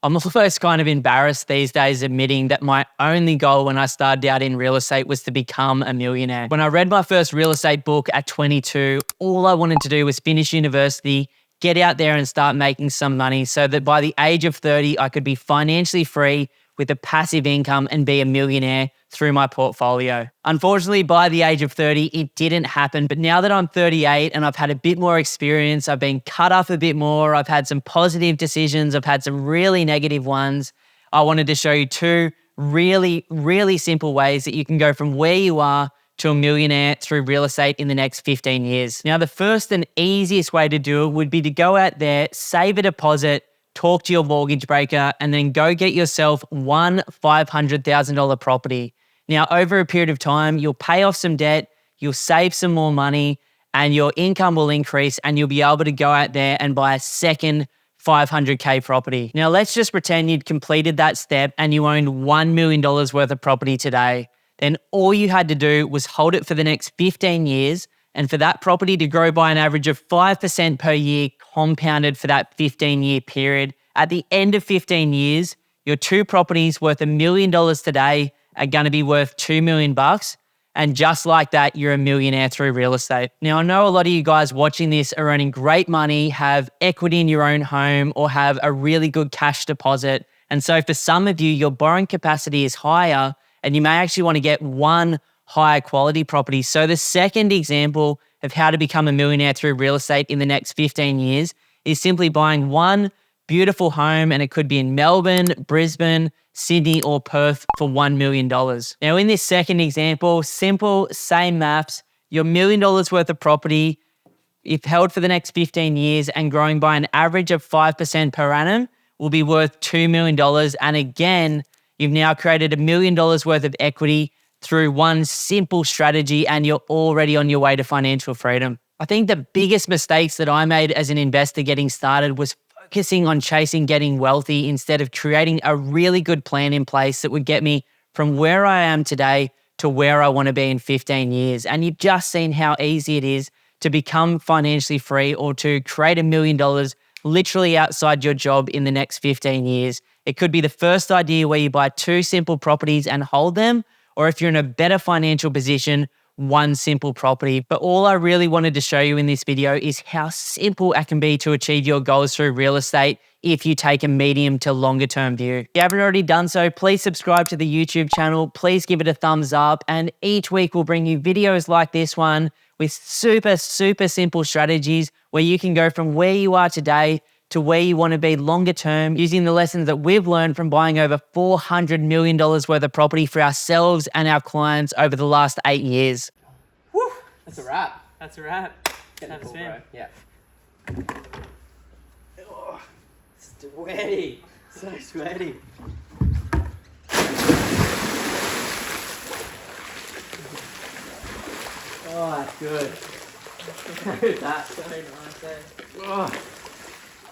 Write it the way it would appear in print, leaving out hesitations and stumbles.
I'm almost kind of embarrassed these days admitting that my only goal when I started out in real estate was to become a millionaire. When I read my first real estate book at 22, all I wanted to do was finish university, get out there and start making some money so that by the age of 30, I could be financially free with a passive income and be a millionaire through my portfolio. Unfortunately, by the age of 30, it didn't happen. But now that I'm 38 and I've had a bit more experience, I've been cut off a bit more, I've had some positive decisions, I've had some really negative ones. I wanted to show you two really, really simple ways that you can go from where you are to a millionaire through real estate in the next 15 years. Now, the first and easiest way to do it would be to go out there, save a deposit, talk to your mortgage broker, and then go get yourself one $500,000 property. Now, over a period of time, you'll pay off some debt, you'll save some more money, and your income will increase, and you'll be able to go out there and buy a second $500K property. Now, let's just pretend you'd completed that step and you owned $1 million worth of property today. Then all you had to do was hold it for the next 15 years, and for that property to grow by an average of 5% per year compounded for that 15-year period. At the end of 15 years, your two properties worth $1 million today are going to be worth $2 million. And just like that, you're a millionaire through real estate. Now, I know a lot of you guys watching this are earning great money, have equity in your own home, or have a really good cash deposit. And so for some of you, your borrowing capacity is higher, and you may actually want to get one higher quality property. So the second example of how to become a millionaire through real estate in the next 15 years is simply buying one beautiful home, and it could be in Melbourne, Brisbane, Sydney, or Perth for $1 million. Now, in this second example, simple, same maths, your $1 million worth of property, if held for the next 15 years and growing by an average of 5% per annum, will be worth $2 million. And again, you've now created $1 million worth of equity through one simple strategy, and you're already on your way to financial freedom. I think the biggest mistakes that I made as an investor getting started was focusing on chasing getting wealthy instead of creating a really good plan in place that would get me from where I am today to where I want to be in 15 years. And you've just seen how easy it is to become financially free or to create $1 million literally outside your job in the next 15 years. It could be the first idea where you buy two simple properties and hold them, or if you're in a better financial position, one simple property. But all I really wanted to show you in this video is how simple it can be to achieve your goals through real estate if you take a medium to longer term view. If you haven't already done so, please subscribe to the YouTube channel. Please give it a thumbs up. And each week we'll bring you videos like this one with super, super simple strategies where you can go from where you are today to where you want to be longer term using the lessons that we've learned from buying over $400 million worth of property for ourselves and our clients over the last 8 years. Woo! That's a wrap. That's a wrap. Have a spin. Bro. Yeah. Oh, sweaty. So sweaty. Oh, that's good. Look at that. So nice, eh? Oh.